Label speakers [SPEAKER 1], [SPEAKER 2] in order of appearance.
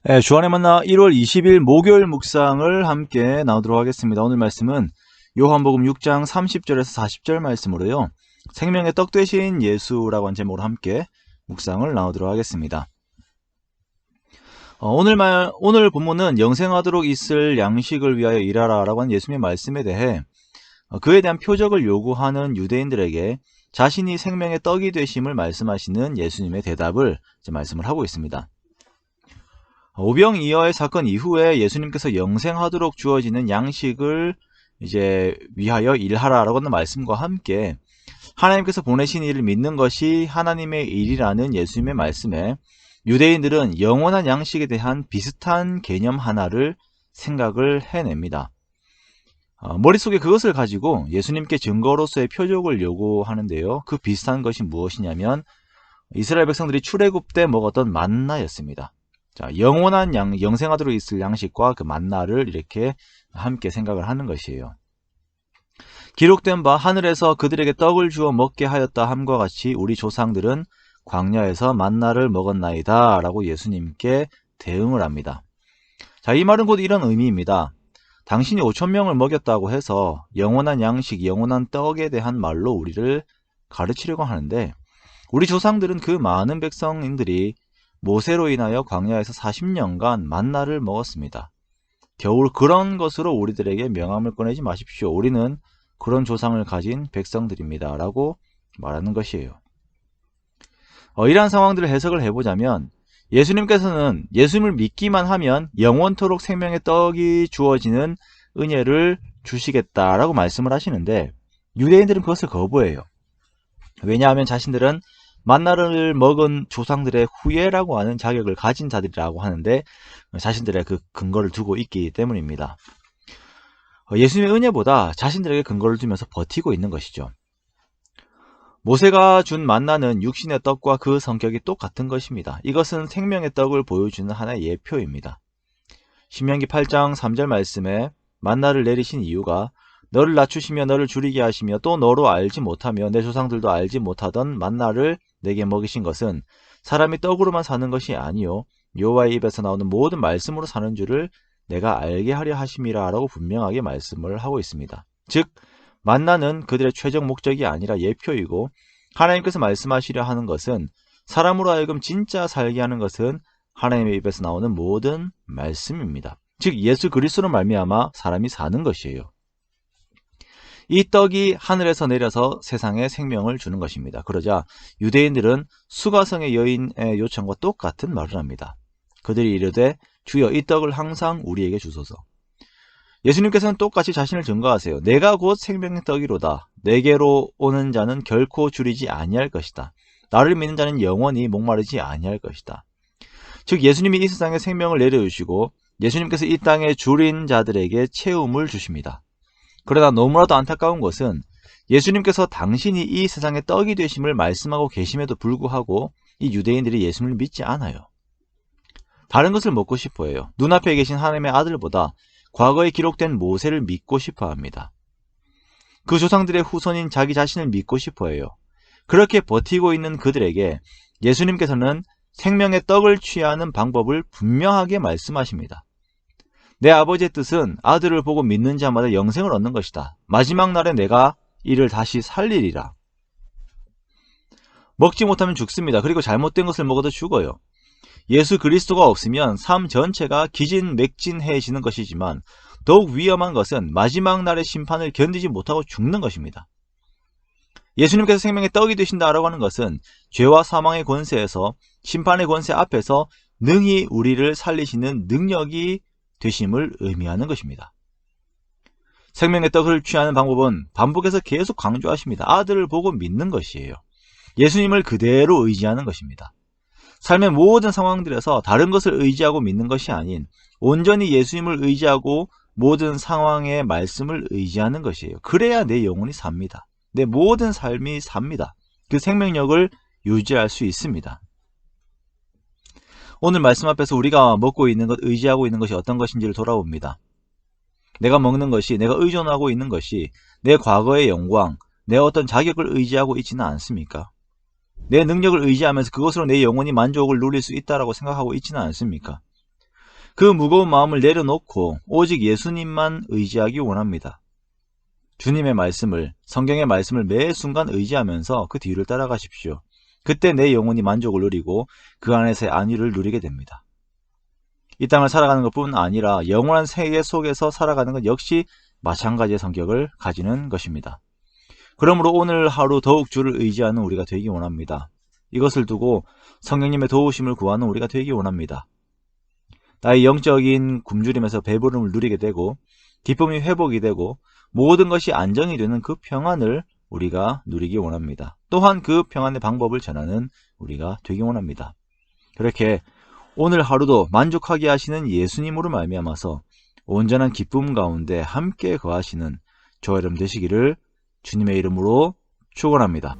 [SPEAKER 1] 네, 주안의 만나 1월 20일 목요일 묵상을 함께 나누도록 하겠습니다. 오늘 말씀은 요한복음 6장 30절에서 40절 말씀으로요. 생명의 떡 되신 예수라고 하는 제목으로 함께 묵상을 나누도록 하겠습니다. 오늘 본문은 영생하도록 있을 양식을 위하여 일하라 라고 하는 예수님의 말씀에 대해 그에 대한 표적을 요구하는 유대인들에게 자신이 생명의 떡이 되심을 말씀하시는 예수님의 대답을 말씀을 하고 있습니다. 오병이어의 사건 이후에 예수님께서 영생하도록 주어지는 양식을 위하여 일하라라고 하는 말씀과 함께 하나님께서 보내신 일을 믿는 것이 하나님의 일이라는 예수님의 말씀에 유대인들은 영원한 양식에 대한 비슷한 개념 하나를 생각을 해냅니다. 머릿속에 그것을 가지고 예수님께 증거로서의 표적을 요구하는데요. 그 비슷한 것이 무엇이냐면 이스라엘 백성들이 출애굽 때 먹었던 만나였습니다. 자, 영원한 영생하도록 있을 양식과 그 만나를 이렇게 함께 생각을 하는 것이에요. 기록된 바 하늘에서 그들에게 떡을 주어 먹게 하였다 함과 같이 우리 조상들은 광야에서 만나를 먹었나이다 라고 예수님께 대응을 합니다. 자, 이 말은 곧 이런 의미입니다. 당신이 5,000명을 먹였다고 해서 영원한 양식, 영원한 떡에 대한 말로 우리를 가르치려고 하는데 우리 조상들은 그 많은 백성인들이 모세로 인하여 광야에서 40년간 만나를 먹었습니다. 겨울 그런 것으로 우리들에게 명함을 꺼내지 마십시오. 우리는 그런 조상을 가진 백성들입니다. 라고 말하는 것이에요. 이러한 상황들을 해석을 해보자면 예수님께서는 예수님을 믿기만 하면 영원토록 생명의 떡이 주어지는 은혜를 주시겠다라고 말씀을 하시는데 유대인들은 그것을 거부해요. 왜냐하면 자신들은 만나를 먹은 조상들의 후예라고 하는 자격을 가진 자들이라고 하는데 자신들의 그 근거를 두고 있기 때문입니다. 예수님의 은혜보다 자신들에게 근거를 두면서 버티고 있는 것이죠. 모세가 준 만나는 육신의 떡과 그 성격이 똑같은 것입니다. 이것은 생명의 떡을 보여주는 하나의 예표입니다. 신명기 8장 3절 말씀에 만나를 내리신 이유가 너를 낮추시며 너를 줄이게 하시며 또 너로 알지 못하며 내 조상들도 알지 못하던 만나를 내게 먹이신 것은 사람이 떡으로만 사는 것이 아니요 여호와의 입에서 나오는 모든 말씀으로 사는 줄을 내가 알게 하려 하심이라 라고 분명하게 말씀을 하고 있습니다. 즉 만나는 그들의 최종 목적이 아니라 예표이고 하나님께서 말씀하시려 하는 것은 사람으로 하여금 진짜 살게 하는 것은 하나님의 입에서 나오는 모든 말씀입니다. 즉 예수 그리스도로 말미암아 사람이 사는 것이에요. 이 떡이 하늘에서 내려서 세상에 생명을 주는 것입니다. 그러자 유대인들은 수가성의 여인의 요청과 똑같은 말을 합니다. 그들이 이르되 주여 이 떡을 항상 우리에게 주소서. 예수님께서는 똑같이 자신을 증거하세요. 내가 곧 생명의 떡이로다. 내게로 오는 자는 결코 줄이지 아니할 것이다. 나를 믿는 자는 영원히 목마르지 아니할 것이다. 즉 예수님이 이 세상에 생명을 내려주시고 예수님께서 이 땅에 줄인 자들에게 채움을 주십니다. 그러나 너무나도 안타까운 것은 예수님께서 당신이 이 세상의 떡이 되심을 말씀하고 계심에도 불구하고 이 유대인들이 예수님을 믿지 않아요. 다른 것을 먹고 싶어해요. 눈앞에 계신 하나님의 아들보다 과거에 기록된 모세를 믿고 싶어합니다. 그 조상들의 후손인 자기 자신을 믿고 싶어해요. 그렇게 버티고 있는 그들에게 예수님께서는 생명의 떡을 취하는 방법을 분명하게 말씀하십니다. 내 아버지의 뜻은 아들을 보고 믿는 자마다 영생을 얻는 것이다. 마지막 날에 내가 이를 다시 살리리라. 먹지 못하면 죽습니다. 그리고 잘못된 것을 먹어도 죽어요. 예수 그리스도가 없으면 삶 전체가 기진맥진해지는 것이지만 더욱 위험한 것은 마지막 날의 심판을 견디지 못하고 죽는 것입니다. 예수님께서 생명의 떡이 되신다라고 하는 것은 죄와 사망의 권세에서 심판의 권세 앞에서 능히 우리를 살리시는 능력이 되심을 의미하는 것입니다. 생명의 떡을 취하는 방법은 반복해서 계속 강조하십니다. 아들을 보고 믿는 것이에요. 예수님을 그대로 의지하는 것입니다. 삶의 모든 상황들에서 다른 것을 의지하고 믿는 것이 아닌 온전히 예수님을 의지하고 모든 상황의 말씀을 의지하는 것이에요. 그래야 내 영혼이 삽니다. 내 모든 삶이 삽니다. 그 생명력을 유지할 수 있습니다. 오늘 말씀 앞에서 우리가 먹고 있는 것, 의지하고 있는 것이 어떤 것인지를 돌아봅니다. 내가 먹는 것이, 내가 의존하고 있는 것이 내 과거의 영광, 내 어떤 자격을 의지하고 있지는 않습니까? 내 능력을 의지하면서 그것으로 내 영혼이 만족을 누릴 수 있다고 생각하고 있지는 않습니까? 그 무거운 마음을 내려놓고 오직 예수님만 의지하기 원합니다. 주님의 말씀을, 성경의 말씀을 매 순간 의지하면서 그 뒤를 따라가십시오. 그때 내 영혼이 만족을 누리고 그 안에서의 안위를 누리게 됩니다. 이 땅을 살아가는 것뿐 아니라 영원한 세계 속에서 살아가는 것 역시 마찬가지의 성격을 가지는 것입니다. 그러므로 오늘 하루 더욱 주를 의지하는 우리가 되기 원합니다. 이것을 두고 성령님의 도우심을 구하는 우리가 되기 원합니다. 나의 영적인 굶주림에서 배부름을 누리게 되고 기쁨이 회복이 되고 모든 것이 안정이 되는 그 평안을 우리가 누리기 원합니다. 또한 그 평안의 방법을 전하는 우리가 되기 원합니다. 그렇게 오늘 하루도 만족하게 하시는 예수님으로 말미암아서 온전한 기쁨 가운데 함께 거하시는 저와 여러분 되시기를 주님의 이름으로 축원합니다.